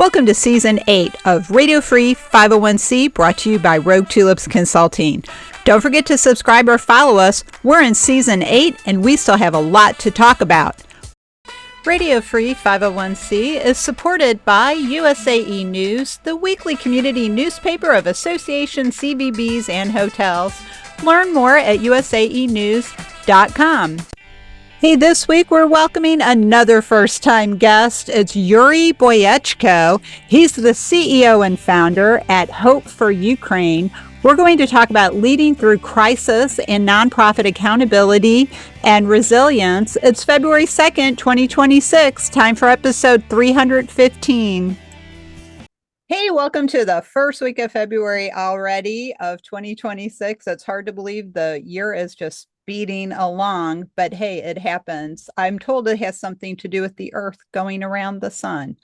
Welcome to Season 8 of Radio Free 501c, brought to you by Rogue Tulips Consulting. Don't forget to subscribe or follow us. We're in Season 8 and we still have a lot to talk about. Radio Free 501c is supported by USAE News, the weekly community newspaper of Association CVBs and hotels. Learn more at usaenews.com. Hey, this week we're welcoming another first-time guest. It's Yuriy Boyechko. He's the CEO and founder at Hope for Ukraine. We're going to talk about leading through crisis and nonprofit accountability and resilience. It's February 2nd, 2026. Time for episode 315. Hey, welcome to the first week of February already of 2026. It's hard to believe the year is just speeding along, but hey, it happens. I'm told it has something to do with the Earth going around the sun.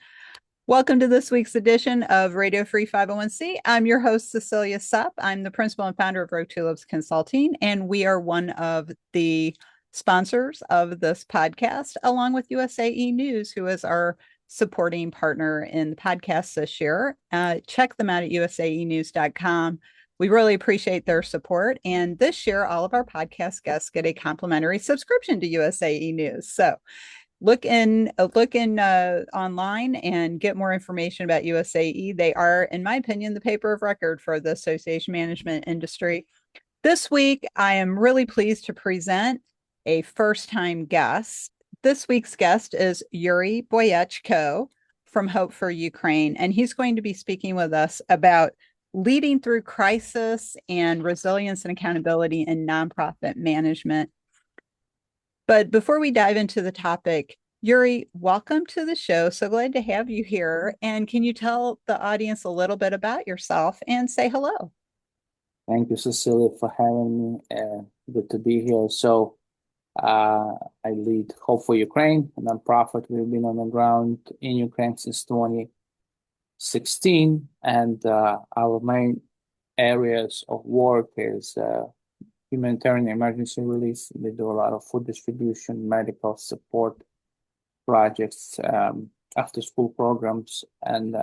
Welcome to this week's edition of Radio Free 501c. I'm your host, Cecilia Sepp. I'm the principal and founder of Rogue Tulips Consulting, and we are one of the sponsors of this podcast, along with USAE News, who is our supporting partner in the podcast this year. Check them out at usaenews.com. We really appreciate their support. And this year, all of our podcast guests get a complimentary subscription to USAE News. So look in online and get more information about USAE. They are, in my opinion, the paper of record for the association management industry. This week, I am really pleased to present a first-time guest. This week's guest is Yuriy Boyechko from Hope for Ukraine, and he's going to be speaking with us about leading through crisis and resilience and accountability in nonprofit management. But before we dive into the topic, Yuriy, welcome to the show. So glad to have you here. And can you tell the audience a little bit about yourself and say hello? Thank you, Cecilia, for having me. Good to be here. So I lead Hope for Ukraine, a nonprofit. We've been on the ground in Ukraine since 2016, and our main areas of work is humanitarian emergency relief. We do a lot of food distribution, medical support projects, after-school programs, and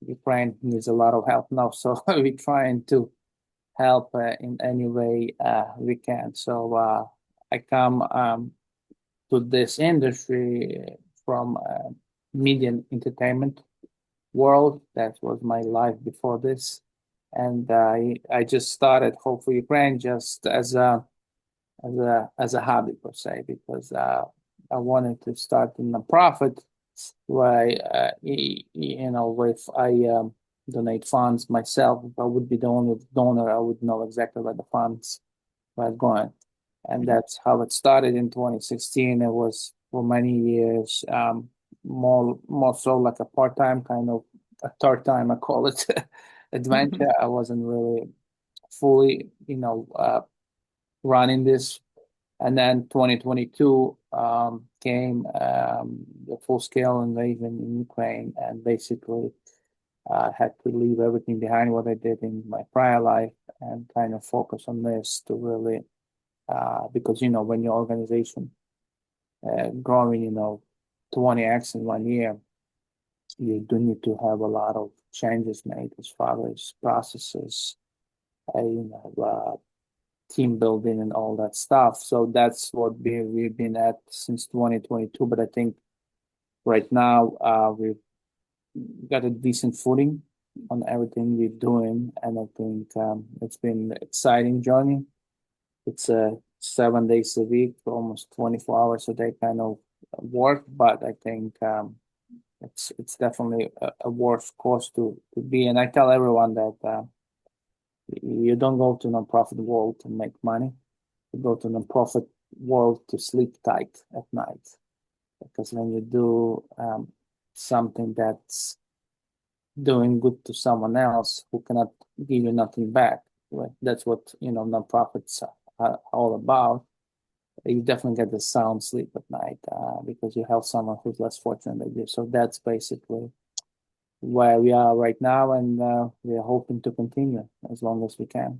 Ukraine needs a lot of help now, so we're trying to help in any way we can. So I come to this industry from media and entertainment world. That was my life before this, and I just started Hope for Ukraine just as a hobby per se, because I wanted to start a nonprofit where if I donate funds myself, if I would be the only donor, I would know exactly where the funds were going. And that's how it started in 2016. It was for many years, more so like a part-time, kind of a third time, I call it, adventure. I wasn't really fully, running this. And then 2022 came the full-scale invasion in Ukraine, and basically had to leave everything behind what I did in my prior life and kind of focus on this to really, because, when your organization growing, 20x in 1 year, you do need to have a lot of changes made as far as processes, team building and all that stuff. So that's what we've been at since 2022. But I think right now we've got a decent footing on everything we're doing. And I think it's been an exciting journey. It's 7 days a week, almost 24 hours a day kind of work. But I think it's definitely a worth cause to be. And I tell everyone that you don't go to nonprofit world to make money. You go to nonprofit world to sleep tight at night. Because when you do something that's doing good to someone else who cannot give you nothing back, that's what nonprofits are all about. You definitely get the sound sleep at night because you help someone who's less fortunate than you. So that's basically where we are right now, and we are hoping to continue as long as we can.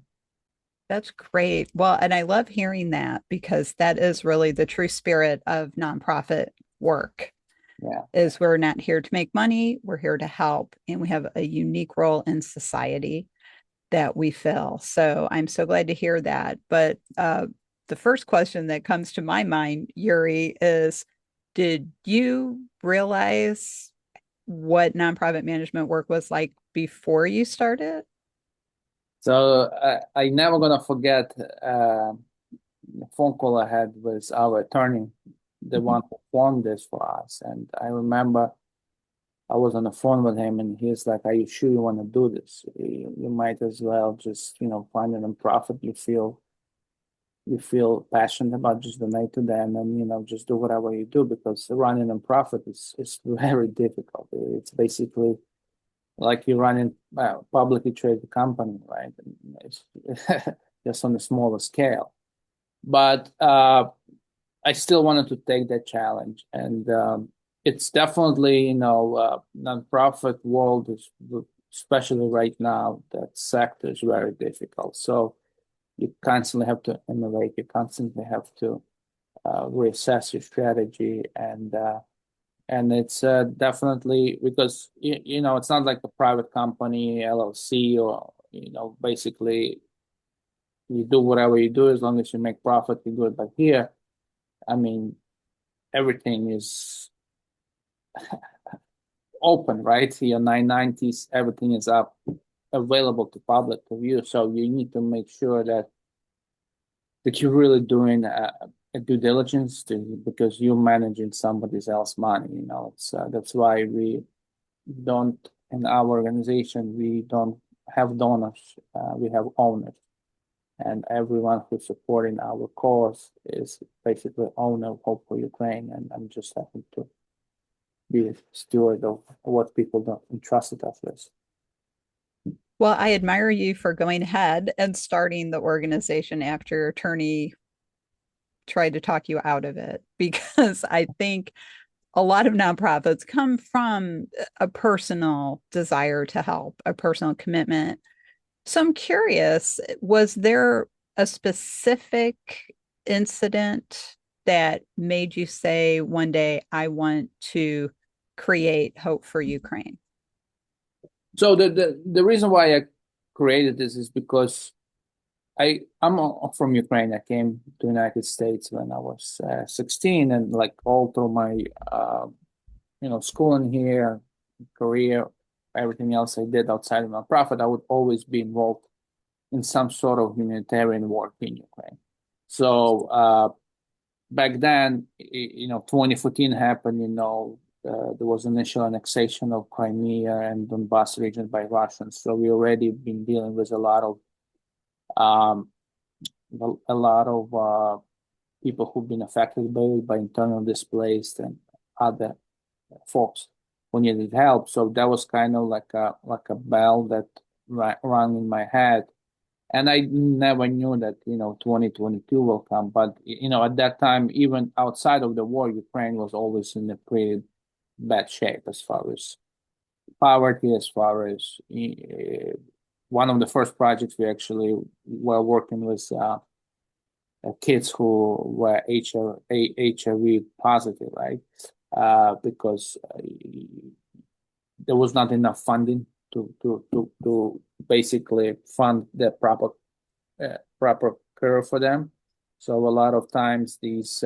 That's great. Well, and I love hearing that, because that is really the true spirit of nonprofit work. Yeah. is we're not here to make money, we're here to help, and we have a unique role in society that we fill. So I'm so glad to hear that. But the first question that comes to my mind, Yuri, is did you realize what nonprofit management work was like before you started? So I never gonna forget the phone call I had with our attorney, the Mhm. one who formed this for us. And I remember I was on the phone with him, and he's like, "Are you sure you want to do this? You might as well just, find a nonprofit you feel passionate about, just donate to them, and just do whatever you do, because running a nonprofit is very difficult. It's basically like you're running a publicly traded company, right? And it's just on a smaller scale. But I still wanted to take that challenge, and it's definitely, nonprofit world is, especially right now, that sector is very difficult. So you constantly have to innovate. You constantly have to reassess your strategy, and it's definitely because it's not like a private company, LLC, or basically you do whatever you do as long as you make profit, you do it. But here, I mean, everything is open, right? Your 990s, everything is up, available to public to view. So you need to make sure that you're really doing a due diligence because you're managing somebody else's money. It's that's why we don't in our organization we don't have donors. We have owners, and everyone who's supporting our cause is basically owner of Hope for Ukraine. And I'm just happy to be a steward of what people don't entrusted us with. Well, I admire you for going ahead and starting the organization after your attorney tried to talk you out of it, because I think a lot of nonprofits come from a personal desire to help, a personal commitment. So I'm curious, was there a specific incident that made you say one day, I want to create Hope for Ukraine? So the reason why I created this is because I'm from Ukraine. I came to the United States when I was 16, and like all through my schooling here, career, everything else I did outside of nonprofit, I would always be involved in some sort of humanitarian work in Ukraine. So back then, 2014 happened. There was initial annexation of Crimea and Donbas region by Russians. So we already been dealing with um, a lot of people who've been affected by internal displaced and other folks who needed help. So that was kind of like a bell that rang in my head. And I never knew that 2022 will come. But at that time, even outside of the war, Ukraine was always in a pretty bad shape as far as poverty, as far as one of the first projects we actually were working with kids who were HIV positive, right? Because there was not enough funding to basically fund the proper care for them. So a lot of times these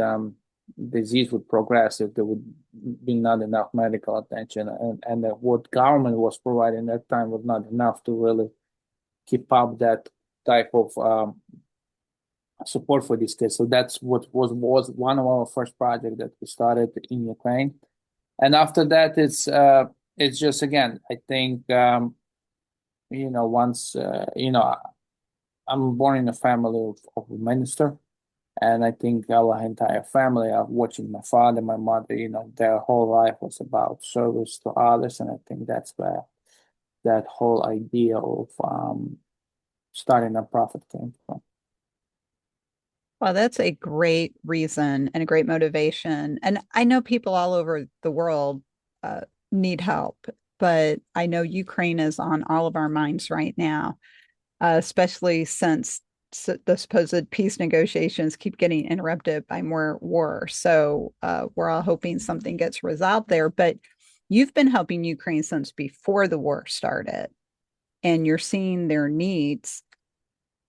disease would progress if there would be not enough medical attention, and what government was providing at that time was not enough to really keep up that type of support for these kids. So that's what was one of our first projects that we started in Ukraine. And after that, it's just again, I think once I'm born in a family of a minister, and I think our entire family are watching my father, my mother, their whole life was about service to others, and I think that's where that whole idea of starting a profit came from. Well, that's a great reason and a great motivation. And I know people all over the world uh, need help, but I know Ukraine is on all of our minds right now, especially since the supposed peace negotiations keep getting interrupted by more war. So we're all hoping something gets resolved there. But you've been helping Ukraine since before the war started, and you're seeing their needs.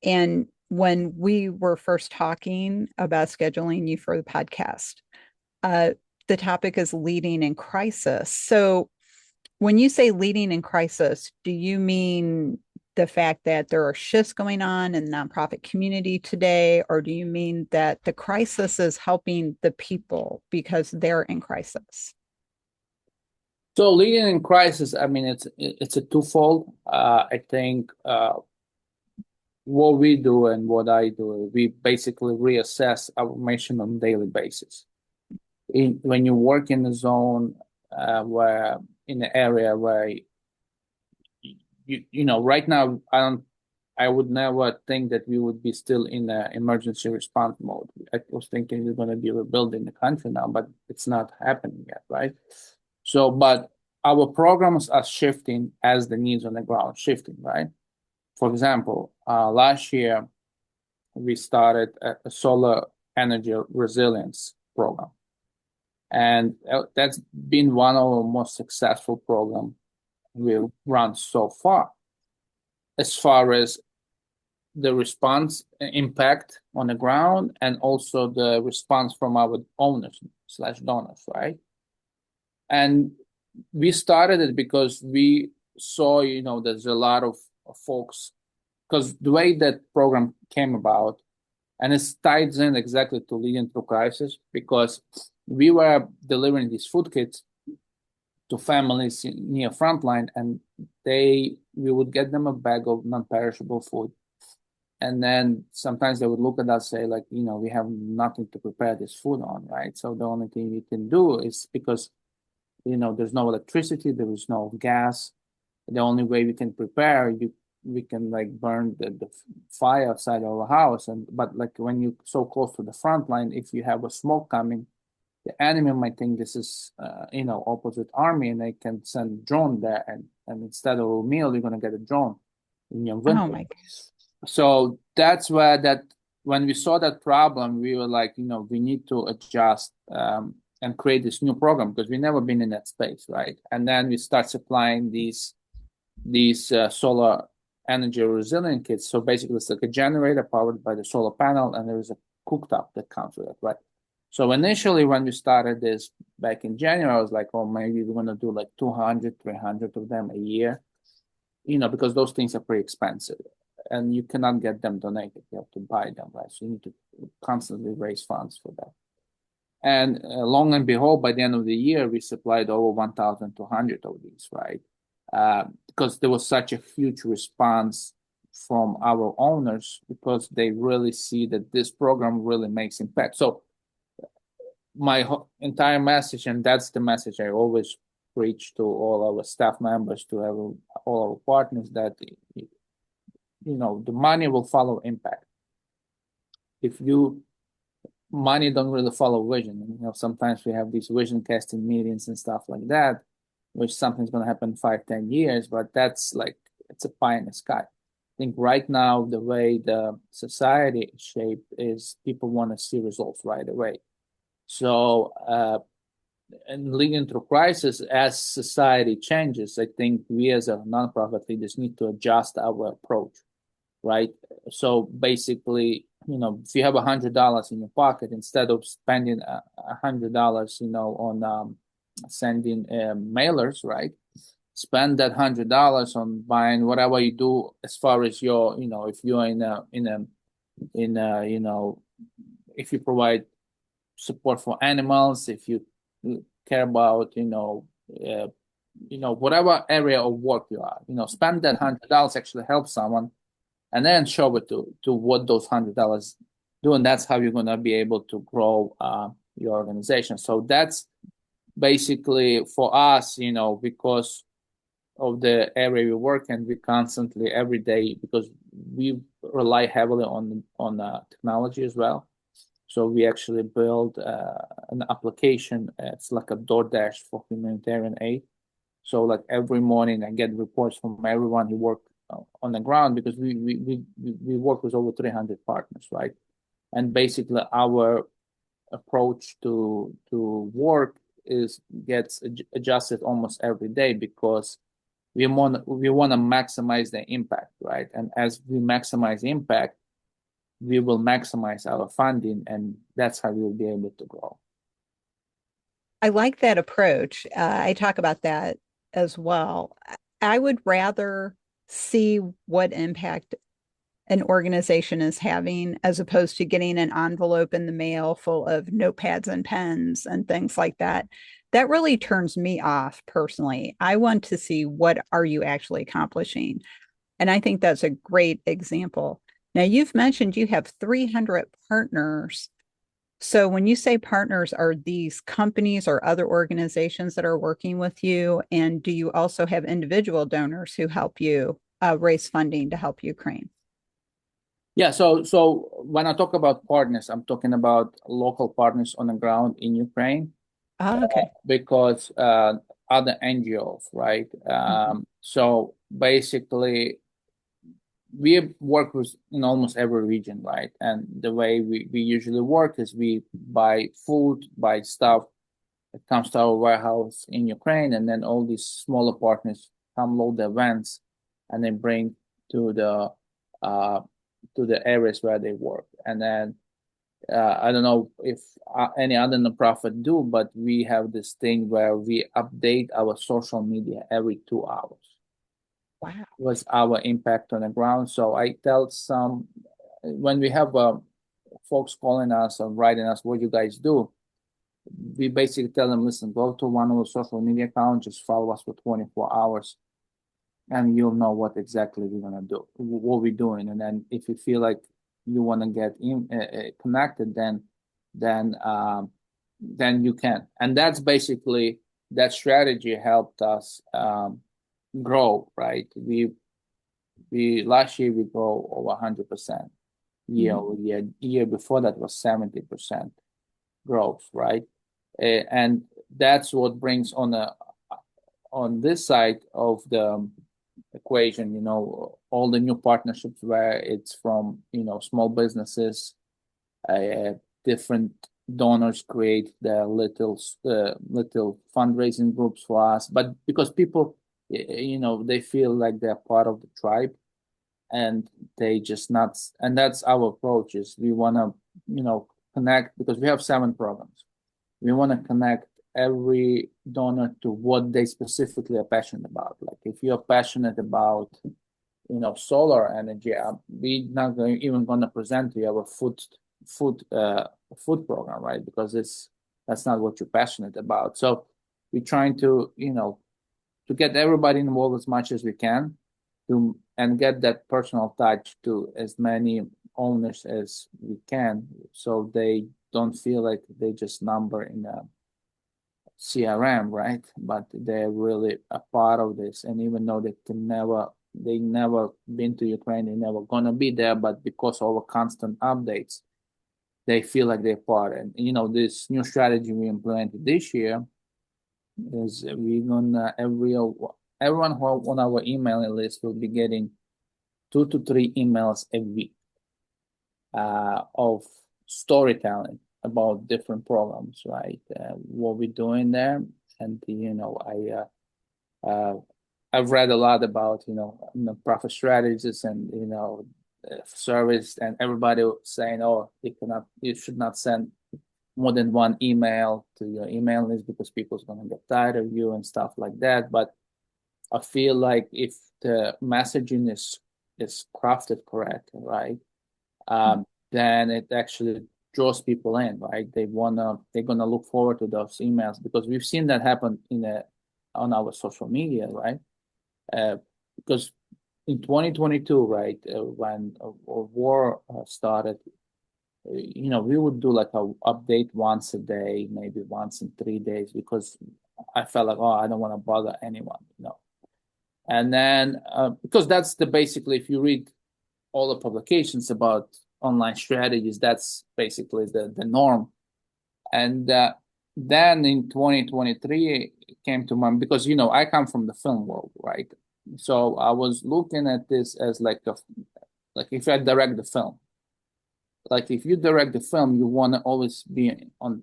And when we were first talking about scheduling you for the podcast, uh, the topic is leading in crisis. So when you say leading in crisis, do you mean the fact that there are shifts going on in the nonprofit community today, or do you mean that the crisis is helping the people because they're in crisis? So leading in crisis, I mean, it's a twofold. I think what we do and what I do, we basically reassess our mission on a daily basis. When you work in a zone where in an area where right now I would never think that we would be still in an emergency response mode. I was thinking we're going to be rebuilding the country now, but it's not happening yet, right? So, but our programs are shifting as the needs on the ground shifting, right? For example, last year we started a solar energy resilience program, and that's been one of our most successful programs we've run so far. As far as the response impact on the ground and also the response from our owners slash donors, right? And we started it because we saw, there's a lot of folks, because the way that program came about, and it ties in exactly to leading through crisis, because we were delivering these food kits to families near frontline, and we would get them a bag of non-perishable food. And then sometimes they would look at us say, like, we have nothing to prepare this food on, right? So the only thing we can do is, because there's no electricity, there is no gas. The only way we can prepare, we can like burn the fire outside our house. But like when you're so close to the front line, if you have a smoke coming, the enemy might think this is opposite army, and they can send a drone there, and instead of a meal, you're gonna get a drone in your window. Oh my goodness. So that's where when we saw that problem, we were like, we need to adjust and create this new program, because we've never been in that space, right? And then we start supplying these solar energy resilient kits. So basically, it's like a generator powered by the solar panel, and there is a cooktop that comes with it, right? So initially, when we started this back in January, I was like, oh, maybe we're going to do like 200, 300 of them a year, because those things are pretty expensive and you cannot get them donated. You have to buy them, right? So you need to constantly raise funds for that. And long and behold, by the end of the year, we supplied over 1,200 of these, right? Because there was such a huge response from our owners, because they really see that this program really makes impact. So my entire message, and that's the message I always preach to all our staff members, to all our partners, that the money will follow impact. If money don't really follow vision, sometimes we have these vision casting meetings and stuff like that, which something's going to happen 5-10 years, but that's like, it's a pie in the sky. I think right now the way the society is shaped is people want to see results right away. So and leading through crisis, as society changes, I think we as a nonprofit leaders need to adjust our approach, right? So basically, if you have $100 in your pocket, instead of spending $100, on sending mailers, right? Spend that $100 on buying whatever you do as far as your, if you're if you provide support for animals, if you care about, whatever area of work you are, spend that $100, actually help someone, and then show it to what those $100 do, and that's how you're going to be able to grow your organization. So that's basically for us, because of the area we work in, we constantly every day, because we rely heavily on technology as well. So we actually build an application. It's like a DoorDash for humanitarian aid. So like every morning I get reports from everyone who worked on the ground, because we work with over 300 partners, right? And basically our approach to work gets adjusted almost every day, because we want to maximize the impact, right? And as we maximize impact, we will maximize our funding, and that's how we'll be able to grow. I like that approach. I talk about that as well. I would rather see what impact an organization is having as opposed to getting an envelope in the mail full of notepads and pens and things like that. That really turns me off personally. I want to see what are you actually accomplishing. And I think that's a great example. Now, you've mentioned you have 300 partners. So when you say partners, are these companies or other organizations that are working with you? And do you also have individual donors who help you raise funding to help Ukraine? Yeah, so when I talk about partners, I'm talking about local partners on the ground in Ukraine, Okay. because other NGOs, right? So basically, we work with in almost every region, right? And the way we usually work is we buy food, buy stuff that comes to our warehouse in Ukraine, and then all these smaller partners come load the vans and then bring to the uh, to the areas where they work. And then I don't know if any other nonprofit do, but we have this thing where we update our social media every 2 hours. Wow. Was our impact on the ground. So I tell some, when we have folks calling us or writing us, what you guys do, we basically tell them, listen, go to one of the social media accounts, just follow us for 24 hours, and you'll know what exactly we're gonna do, what we're doing. And then if you feel like you want to get connected, then you can. And that's basically that strategy helped us grow, right? We last year we grow over 100% year over year. Year before that was 70% growth, right? And that's what brings on this side of the equation, all the new partnerships where it's from, small businesses, different donors create their little fundraising groups for us, but because people, they feel like they're part of the tribe, and they just not, and that's our approach. Is we want to, connect, because we have 7 programs. We want to connect every donor to what they specifically are passionate about. Like if you're passionate about, solar energy, we're not even going to present to you our food program, right? Because that's not what you're passionate about. So we're trying to, to get everybody involved as much as we can, and get that personal touch to as many owners as we can, so they don't feel like they just number in a CRM, right? But they're really a part of this. And even though they never been to Ukraine, they never gonna be there, but because of our constant updates, they feel like they're part. And this new strategy we implemented this year is we're gonna everyone who on our email list will be getting 2 to 3 emails a week of storytelling about different programs, right? What we're doing there, and I've read a lot about profit strategies, and service, and everybody saying, oh, you should not send more than one email to your email list because people's gonna get tired of you and stuff like that. But I feel like if the messaging is crafted correct, right, then it actually draws people in, right? They're gonna look forward to those emails, because we've seen that happen on our social media, right? Because in 2022, right, when a war started, we would do like a update once a day, maybe once in 3 days, because I felt like, oh, I don't want to bother anyone, And then because that's basically, if you read all the publications about online strategies, that's basically the norm. And then in 2023, it came to mind, because I come from the film world, right? So I was looking at this as like if I direct the film, like if you direct the film, you want to always be on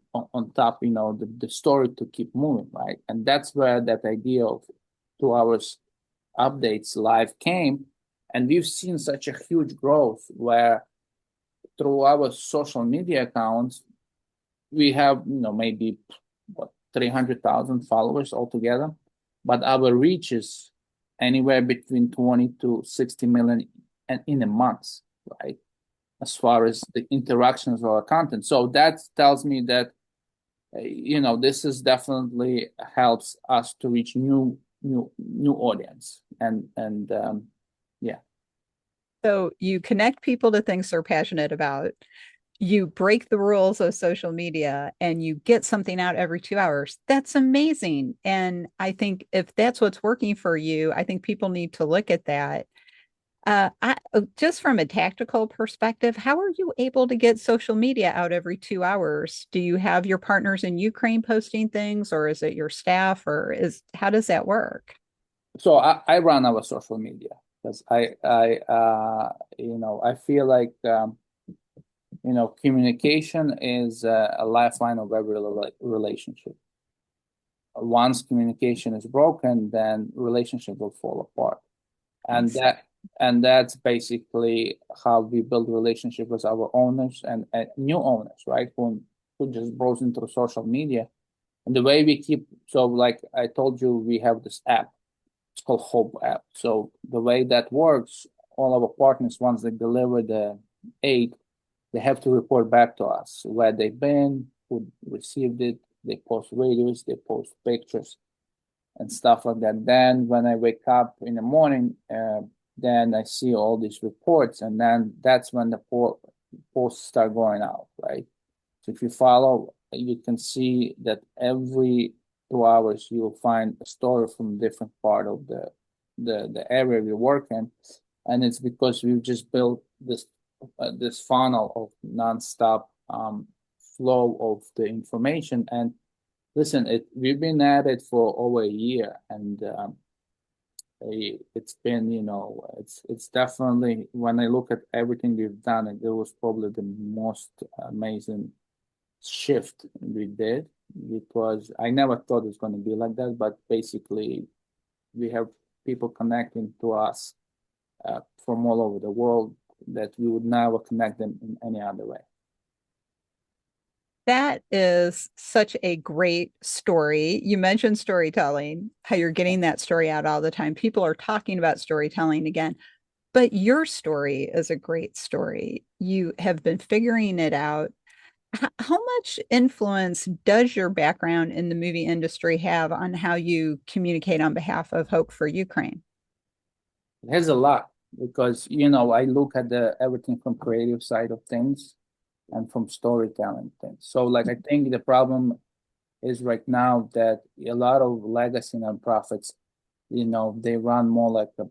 top, the story to keep moving, right? And that's where that idea of 2 hours updates live came. And we've seen such a huge growth where through our social media accounts, we have, maybe what, 300,000 followers altogether, but our reach is anywhere between 20 to 60 million in a month, right? As far as the interactions of our content. So that tells me that, this is definitely helps us to reach new audience. And yeah. So you connect people to things they're passionate about. You break the rules of social media and you get something out every 2 hours. That's amazing. And I think if that's what's working for you, I think people need to look at that. Just from a tactical perspective, how are you able to get social media out every 2 hours? Do you have your partners in Ukraine posting things, or is it your staff, or how does that work? So I run our social media because I feel like communication is a lifeline of every relationship. Once communication is broken, then relationship will fall apart. And that's basically how we build relationship with our owners and new owners, right? Who just browse into social media. And the way we keep, so like I told you, we have this app. It's called Hope app. So the way that works, all our partners, once they deliver the aid, they have to report back to us where they've been, who received it. They post videos, they post pictures and stuff like that. Then when I wake up in the morning, then I see all these reports, and then that's when the posts start going out, right? So if you follow, you can see that every 2 hours you'll find a story from a different part of the area we work in, and it's because we've just built this funnel of nonstop flow of the information. And listen, we've been at it for over a year, and it's been, it's definitely, when I look at everything we've done, it was probably the most amazing shift we did, because I never thought it was going to be like that. But basically, we have people connecting to us from all over the world that we would never connect them in any other way. That is such a great story. You mentioned storytelling, how you're getting that story out all the time. People are talking about storytelling again, but your story is a great story. You have been figuring it out. How much influence does your background in the movie industry have on how you communicate on behalf of Hope for Ukraine? It has a lot, because I look at the everything from creative side of things and from storytelling things. So like I think the problem is right now that a lot of legacy nonprofits, they run more like a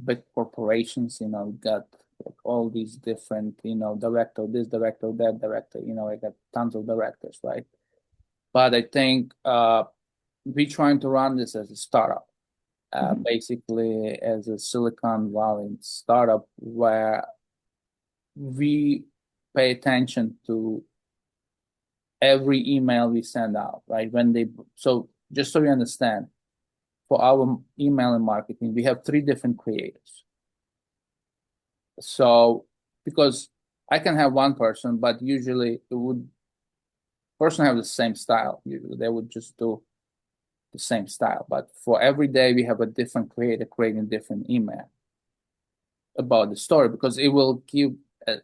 big corporations, got like all these different, director, this director, that director, I got tons of directors, right? But I think we trying to run this as a startup, basically as a Silicon Valley startup where we pay attention to every email we send out, right? So just so you understand, for our email and marketing, we have 3 different creators. So because I can have one person, but usually person have the same style. Usually they would just do the same style. But for every day, we have a different creator creating different email about the story, because it will give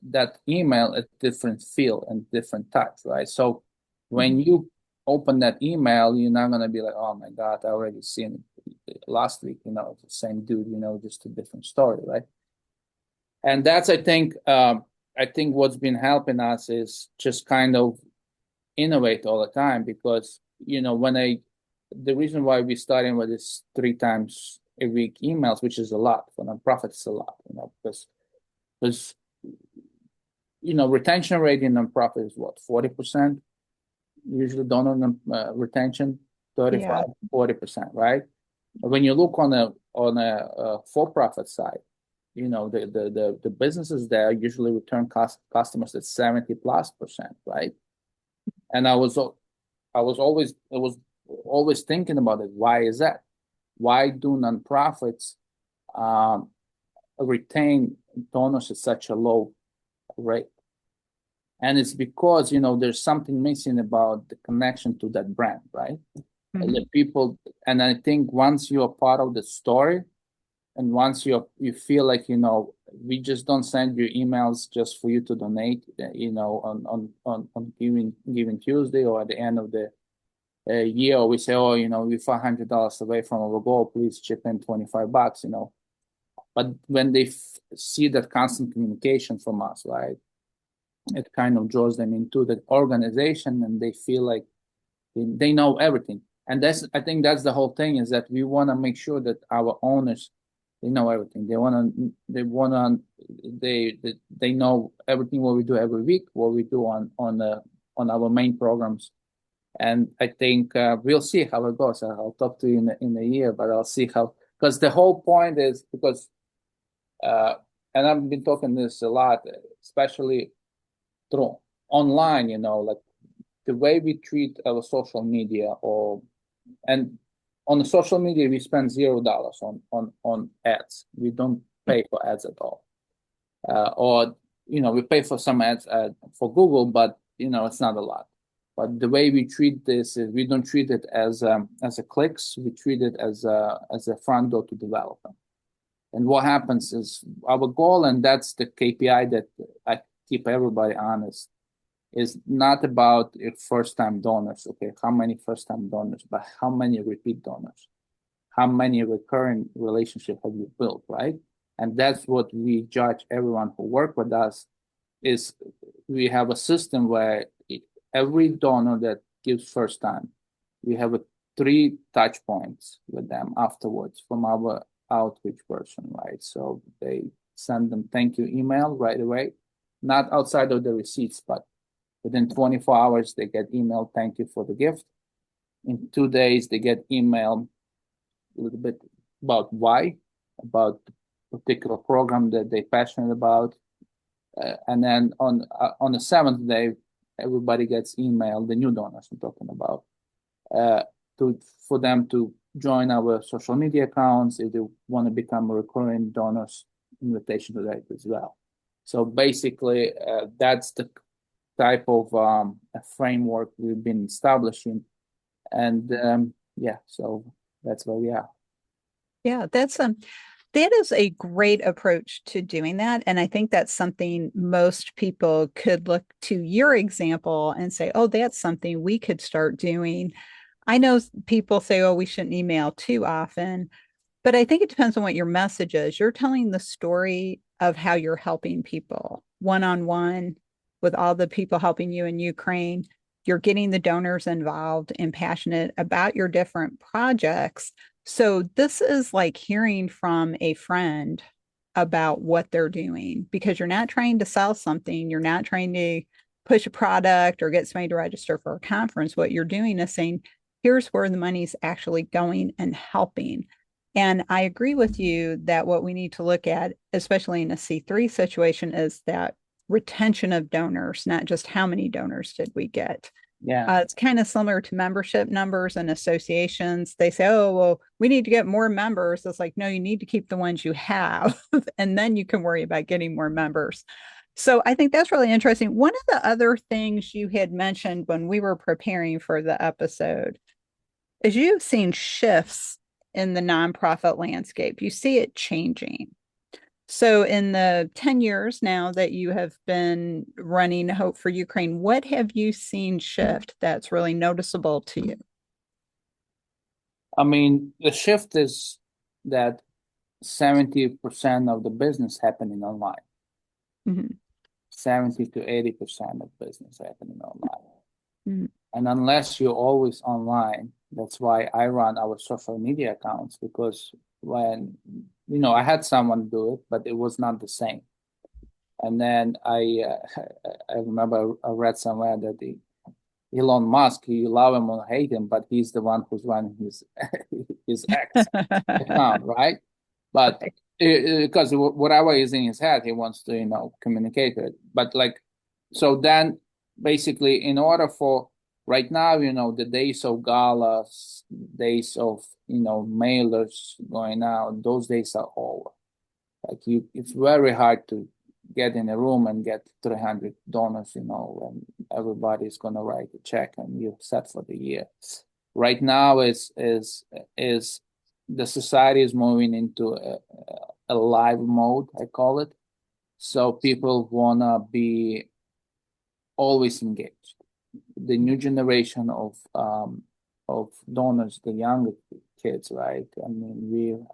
that email a different feel and different touch, right? So when you open that email, you're not gonna be like, oh my God, I already seen it last week, the same dude, just a different story, right? And that's, I think what's been helping us is just kind of innovate all the time, because the reason why we starting with this 3 times a week emails, which is a lot for nonprofits, a lot, because retention rate in nonprofit is what, 40%? Usually donor retention, 35, 40%, right? When you look on a on a for-profit side, the businesses there usually return customers at 70+%, right? And I was always thinking about it. Why is that? Why do nonprofits retain donors at such a low rate? And it's because there's something missing about the connection to that brand, right? Mhm. The people, and I think once you are part of the story, and once you feel like we just don't send you emails just for you to donate, on Giving Tuesday or at the end of the year, we say, oh, we're $500 away from our goal. Please chip in $25. But when they see that constant communication from us, right, it kind of draws them into the organization, and they feel like they know everything. And I think that's the whole thing, is that we want to make sure that our owners, they know everything. They know everything, what we do every week, what we do on our main programs. And I think we'll see how it goes. I'll talk to you in a year, but I'll see how, because the whole point is because, and I've been talking this a lot, especially through online, like the way we treat our social media, and on the social media we spend $0 on ads. We don't pay for ads at all, or we pay for some ads for Google, but it's not a lot. But the way we treat this is we don't treat it as a clicks. We treat it as a front door to development. And what happens is our goal, and that's the KPI that I keep everybody honest, is not about first-time donors. Okay, how many first-time donors, but how many repeat donors? How many recurring relationships have you built, right? And that's what we judge everyone who work with us. Is we have a system where every donor that gives first time, we have 3 touch points with them afterwards from our outreach person, right? So they send them thank you email right away, not outside of the receipts, but within 24 hours, they get email, thank you for the gift. In 2 days, they get email a little bit about why, about the particular program that they're passionate about. And then on the 7th day, everybody gets email, the new donors I'm talking about, for them to join our social media accounts if they want to become a recurring donors, invitation to that as well. So basically, that's the type of a framework we've been establishing, and so that's where we are. Yeah, that is a great approach to doing that. And I think that's something most people could look to your example and say, oh, that's something we could start doing. I know people say, oh, we shouldn't email too often, but I think it depends on what your message is. You're telling the story of how you're helping people one-on-one with all the people helping you in Ukraine. You're getting the donors involved and passionate about your different projects. So this is like hearing from a friend about what they're doing, because you're not trying to sell something. You're not trying to push a product or get somebody to register for a conference. What you're doing is saying, here's where the money's actually going and helping. And I agree with you that what we need to look at, especially in a C3 situation, is that retention of donors, not just how many donors did we get. Yeah. It's kind of similar to membership numbers and associations. They say, oh, well, we need to get more members. It's like, no, you need to keep the ones you have, and then you can worry about getting more members. So I think that's really interesting. One of the other things you had mentioned when we were preparing for the episode is you've seen shifts in the nonprofit landscape. You see it changing. So, in the 10 years now that you have been running Hope for Ukraine, what have you seen shift that's really noticeable to you? I mean, the shift is that 70% of the business happening online. Mm-hmm. 70 to 80% of business happening online. Mm-hmm. And unless you're always online, that's why I run our social media accounts, because when, I had someone do it, but it was not the same. And then I remember I read somewhere that Elon Musk, you love him or hate him, but he's the one who's running his his ex account, right? But Right. because whatever is in his head, he wants to, communicate it. But like, so then basically, in order for right now, the days of galas, days of, mailers going out, those days are over. Like it's very hard to get in a room and get 300 donors, and everybody's gonna write a check and you're set for the year. Right now is the society is moving into a live mode, I call it. So people wanna be always engaged. The new generation of donors, the younger kids, right? I mean,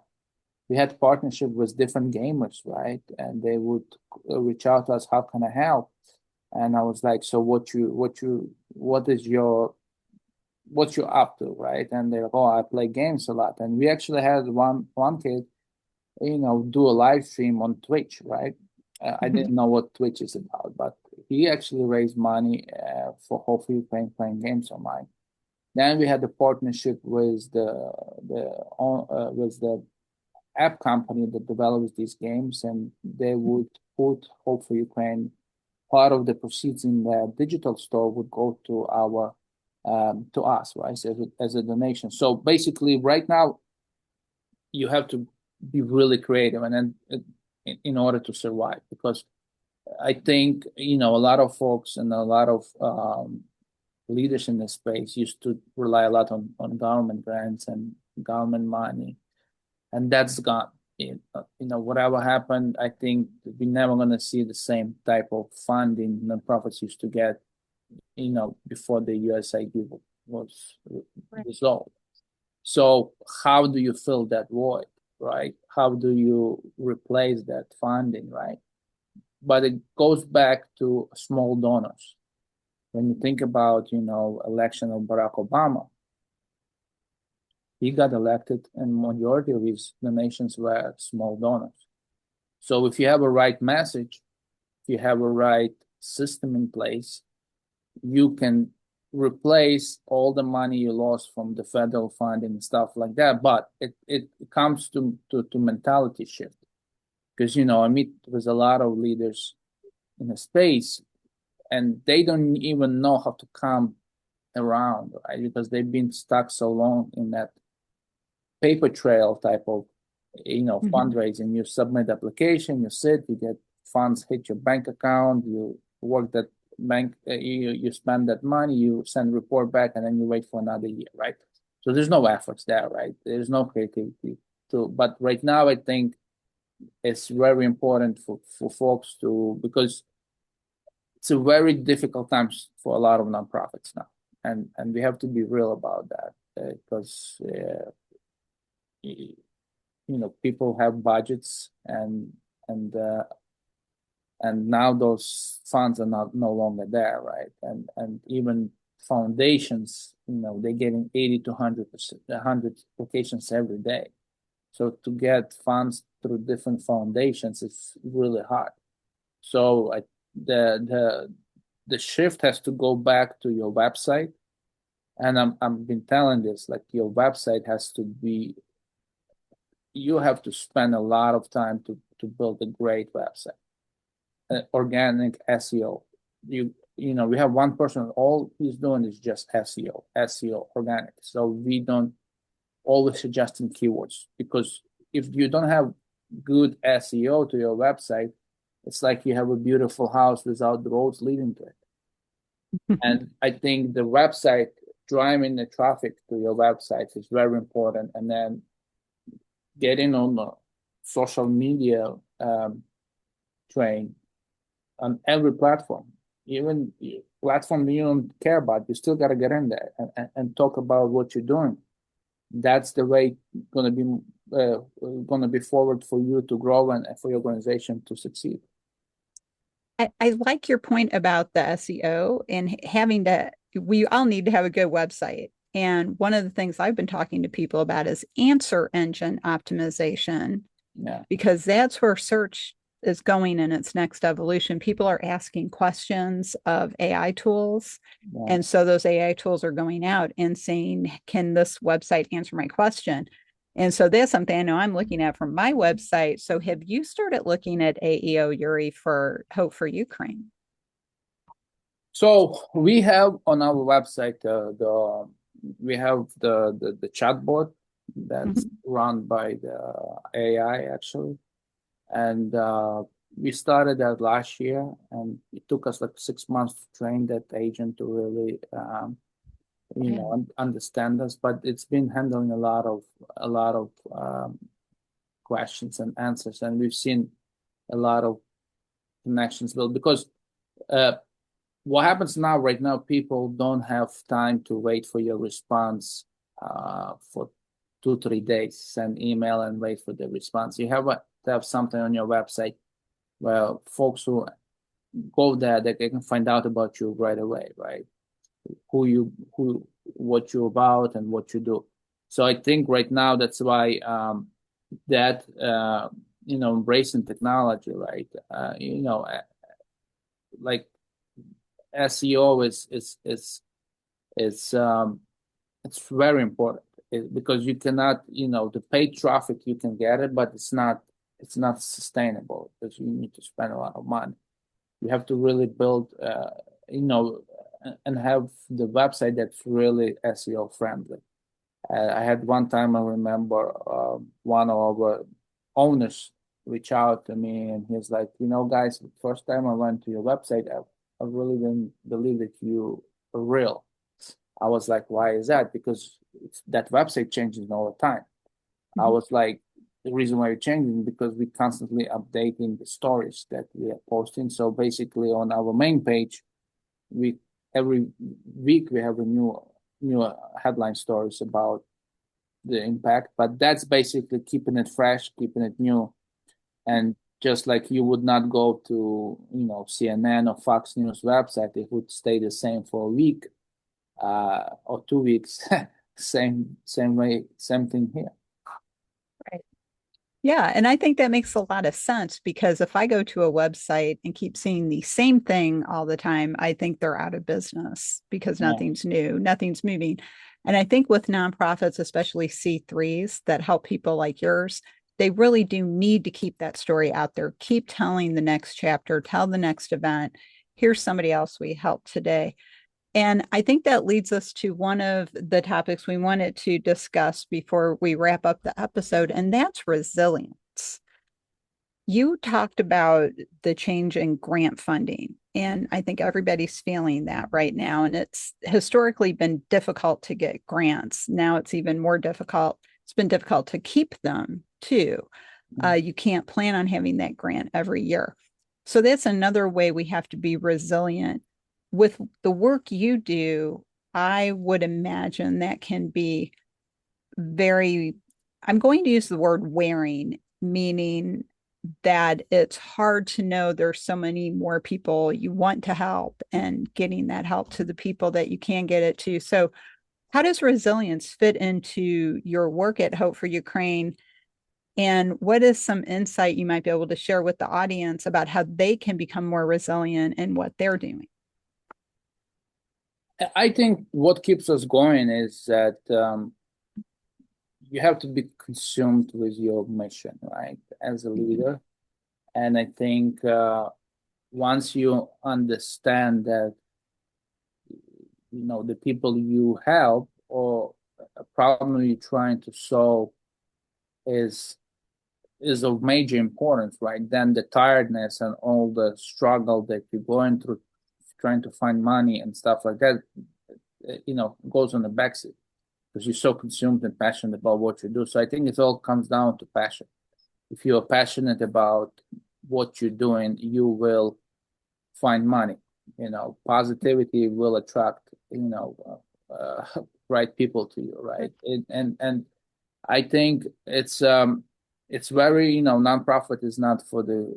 we had partnership with different gamers, right? And they would reach out to us, how can I help? And I was like, so what you're up to, right? And they're like, oh, I play games a lot. And we actually had one kid, do a live stream on Twitch, right? I didn't know what Twitch is about, but he actually raised money for hopefully playing games online. Then we had a partnership with the app company that develops these games, and they would put Hope for Ukraine. Part of the proceeds in the digital store would go to us, right, as a donation. So basically, right now, you have to be really creative, and then in order to survive, because I think a lot of folks and a lot of leaders in this space used to rely a lot on government grants and government money, and that's gone. Whatever happened, I think we're never going to see the same type of funding nonprofits used to get, before the USAE was resolved. So how do you fill that void, right? How do you replace that funding, right? But it goes back to small donors. When you think about, election of Barack Obama, he got elected and majority of his donations were small donors. So if you have a right message, if you have a right system in place, you can replace all the money you lost from the federal funding and stuff like that. But it comes to mentality shift. Because, I meet with a lot of leaders in the space and they don't even know how to come around, right? Because they've been stuck so long in that paper trail type of fundraising. You submit application, you sit, you get funds hit your bank account, you work that bank, you spend that money, you send report back, and then you wait for another year, right? So there's no efforts there, right? There's no creativity but right now I think it's very important for folks to, because it's a very difficult times for a lot of nonprofits now, and we have to be real about that, because people have budgets, and now those funds are no longer there, right? And even foundations, they're getting 80 to 100 applications every day. So to get funds through different foundations, it's really hard. So the shift has to go back to your website, and I've been telling this, like, your website has to be, you have to spend a lot of time to build a great website. Organic SEO. We have one person, all he's doing is just SEO organic. So we don't always suggesting keywords, because if you don't have good SEO to your website, it's like you have a beautiful house without the roads leading to it. And I think the website, driving the traffic to your website is very important. And then getting on the social media train on every platform, even platform you don't care about, you still got to get in there and talk about what you're doing. That's the way going to be forward for you to grow and for your organization to succeed. I like your point about the SEO and we all need to have a good website. And one of the things I've been talking to people about is answer engine optimization. Yeah. Because that's where search is going in its next evolution, people are asking questions of AI tools. Yeah. And so those AI tools are going out and saying, can this website answer my question? And so that's something I know I'm looking at from my website. So have you started looking at AEO, Yuri, for Hope for Ukraine? So we have on our website we have the chatbot that's run by the AI actually, and we started that last year, and it took us like 6 months to train that agent to really understand us. But it's been handling a lot of questions and answers, and we've seen a lot of connections built because. What happens now, right now, people don't have time to wait for your response for 2, 3 days, send email and wait for the response. You have to have something on your website where folks who go there, they can find out about you right away, right? What you're about and what you do. So I think right now that's why that embracing technology, right? Like SEO it's very important because you cannot, the paid traffic, you can get it, but it's not sustainable because you need to spend a lot of money. You have to really build and have the website that's really SEO friendly. I had one time, I remember one of our owners reach out to me, and he's like, guys, the first time I went to your website, I really didn't believe that you are real. I was like, why is that? Because that website changes all the time. I was like, the reason why you're changing because we're constantly updating the stories that we are posting. So basically, on our main page, we every week we have a new headline stories about the impact. But that's basically keeping it fresh, keeping it new, and just like you would not go to CNN or Fox News website, it would stay the same for a week or 2 weeks. same way, same thing here. Right. Yeah, and I think that makes a lot of sense because if I go to a website and keep seeing the same thing all the time, I think they're out of business because nothing's new, nothing's moving. And I think with nonprofits, especially C3s that help people like yours, they really do need to keep that story out there. Keep telling the next chapter, tell the next event. Here's somebody else we helped today. And I think that leads us to one of the topics we wanted to discuss before we wrap up the episode, and that's resilience. You talked about the change in grant funding, and I think everybody's feeling that right now. And it's historically been difficult to get grants. Now it's even more difficult. It's been difficult to keep them too. You can't plan on having that grant every year. So that's another way we have to be resilient. With the work you do, I would imagine that can be very, I'm going to use the word wearing, meaning that it's hard to know there's so many more people you want to help and getting that help to the people that you can get it to. So how does resilience fit into your work at Hope for Ukraine? And what is some insight you might be able to share with the audience about how they can become more resilient in what they're doing? I think what keeps us going is that you have to be consumed with your mission, right, as a leader. And I think once you understand that, the people you help or a problem you're trying to solve is of major importance, right? Then the tiredness and all the struggle that you're going through, trying to find money and stuff like that, goes on the backseat because you're so consumed and passionate about what you do. So I think it all comes down to passion. If you're passionate about what you're doing, you will find money. Positivity will attract, right people to you, right? And I think it's very, nonprofit is not for the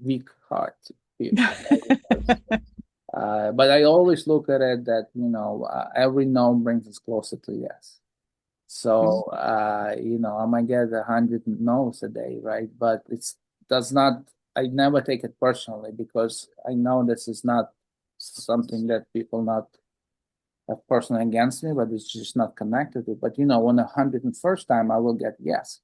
weak heart people. But I always look at it that, every no brings us closer to yes. So, I might get 100 no's a day, right? But it's does not, I never take it personally because I know this is not something that people not have personally against me, but it's just not connected to. But on 101st time, I will get yes.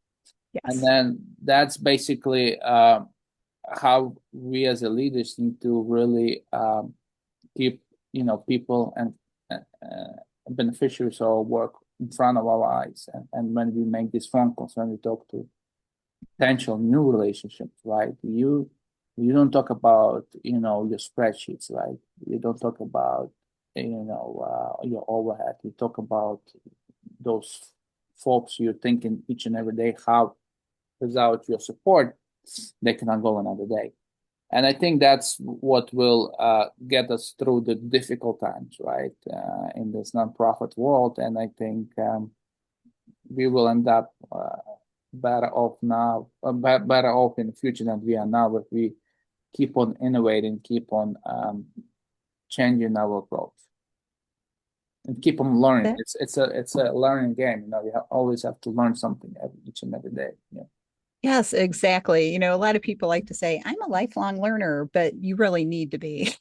And Yes. then that's basically how we as a leaders need to really keep people and beneficiaries of our work in front of our eyes. And when we make these phone calls, when we talk to potential new relationships, right? You don't talk about your spreadsheets, right? You don't talk about your overhead. You talk about those folks you're thinking each and every day how without your support they cannot go another day. And I think that's what will get us through the difficult times, right, in this nonprofit world. And I think we will end up better off now, better off in the future than we are now if we keep on innovating, keep on changing our approach, and keep on learning. That, It's a learning game. You always have to learn something each and every day. Yeah. yes, exactly. A lot of people like to say, I'm a lifelong learner, but you really need to be.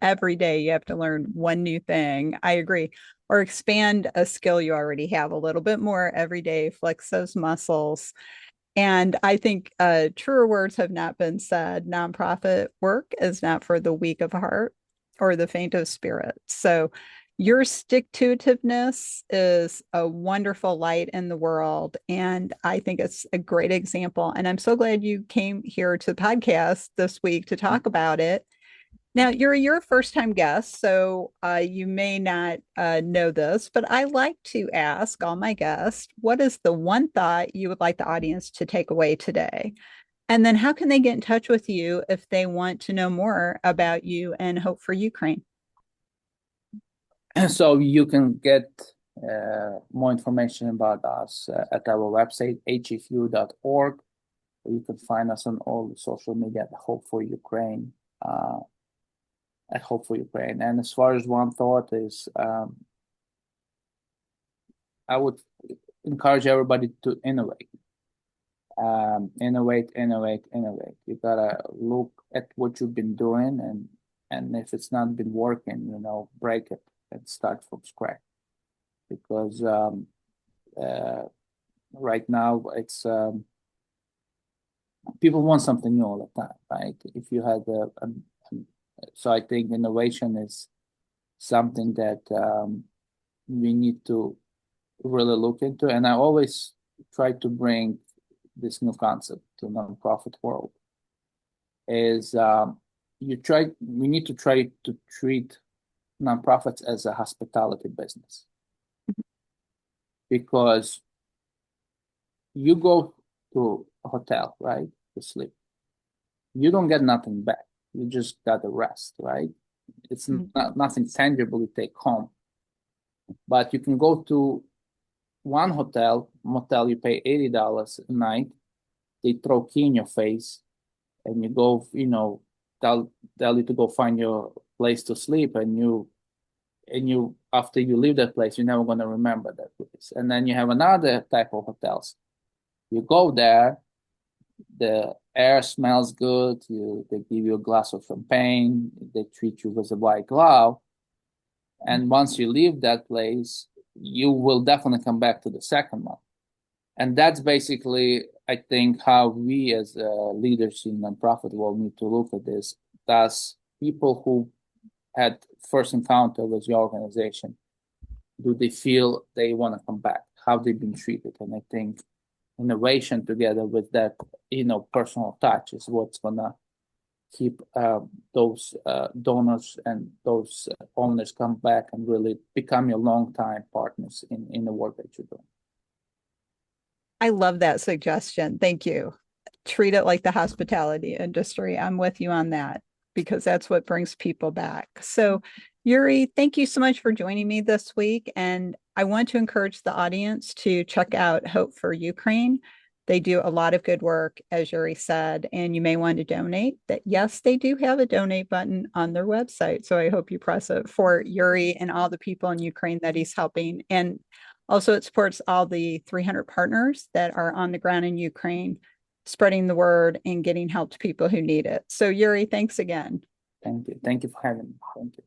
Every day you have to learn one new thing. I agree. Or expand a skill you already have a little bit more every day, flex those muscles. And I think truer words have not been said. Nonprofit work is not for the weak of heart or the faint of spirit. So your stick to itiveness is a wonderful light in the world. And I think it's a great example. And I'm so glad you came here to the podcast this week to talk about it. Now, you're a first time guest, so you may not know this, but I like to ask all my guests, what is the one thought you would like the audience to take away today? And then how can they get in touch with you if they want to know more about you and Hope for Ukraine? So you can get more information about us at our website, hfu.org. You can find us on all the social media at Hope for Ukraine. At Hope for Ukraine. And as far as one thought is, I would encourage everybody to innovate. Innovate. You gotta look at what you've been doing, and if it's not been working, break it and start from scratch. Because right now it's people want something new all the time, right? If you had so I think innovation is something that we need to really look into. And I always try to bring this new concept to nonprofit world is we need to try to treat nonprofits as a hospitality business, because you go to a hotel, right, to sleep. You don't get nothing back. You just got a rest, right? It's not nothing tangible you take home. But you can go to one motel, you pay $80 a night. They throw key in your face, and you go, tell you to go find your place to sleep, and you after you leave that place, you're never gonna remember that place. And then you have another type of hotels. You go there, the air smells good. They give you a glass of champagne. They treat you with a white glove. And once you leave that place, you will definitely come back to the second one. And that's basically, I think, how we as leaders in nonprofit world need to look at this. Thus, people who had first encounter with your organization, do they feel they want to come back? How they've been treated? And I think innovation together with that, personal touch is what's gonna keep those donors and those owners come back and really become your longtime partners in the work that you're doing. I love that suggestion. Thank you. Treat it like the hospitality industry. I'm with you on that because that's what brings people back. So, Yuriy, thank you so much for joining me this week. And I want to encourage the audience to check out Hope for Ukraine. They do a lot of good work, as Yuriy said, and you may want to donate. That yes, they do have a donate button on their website. So I hope you press it for Yuriy and all the people in Ukraine that he's helping. And also, it supports all the 300 partners that are on the ground in Ukraine spreading the word and getting help to people who need it. So Yuriy, thanks again. Thank you. Thank you for having me. Thank you.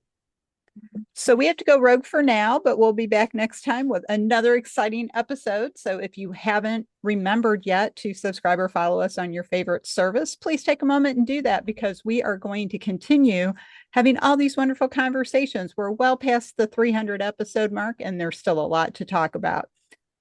So we have to go rogue for now, but we'll be back next time with another exciting episode. So if you haven't remembered yet to subscribe or follow us on your favorite service, please take a moment and do that, because we are going to continue having all these wonderful conversations. We're well past the 300 episode mark, and there's still a lot to talk about.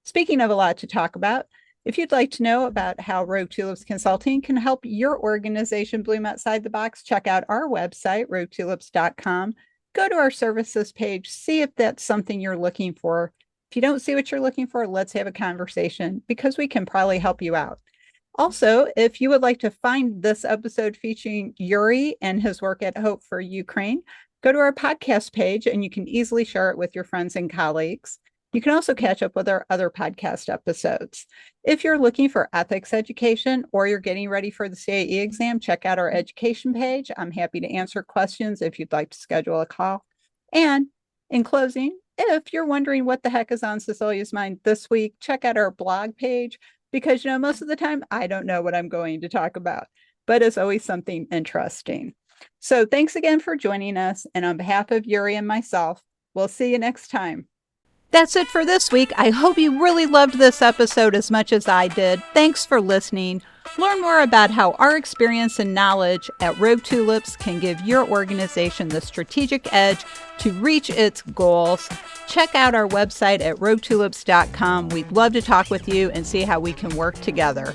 Speaking of a lot to talk about, if you'd like to know about how Rogue Tulips Consulting can help your organization bloom outside the box, check out our website, roguetulips.com. Go to our services page, see if that's something you're looking for. If you don't see what you're looking for, let's have a conversation, because we can probably help you out. Also, if you would like to find this episode featuring Yuriy and his work at Hope for Ukraine, go to our podcast page and you can easily share it with your friends and colleagues. You can also catch up with our other podcast episodes. If you're looking for ethics education or you're getting ready for the CAE exam, check out our education page. I'm happy to answer questions if you'd like to schedule a call. And in closing, if you're wondering what the heck is on Cecilia's mind this week, check out our blog page, because, most of the time I don't know what I'm going to talk about, but it's always something interesting. So thanks again for joining us. And on behalf of Yuriy and myself, we'll see you next time. That's it for this week. I hope you really loved this episode as much as I did. Thanks for listening. Learn more about how our experience and knowledge at Rogue Tulips can give your organization the strategic edge to reach its goals. Check out our website at roguetulips.com. We'd love to talk with you and see how we can work together.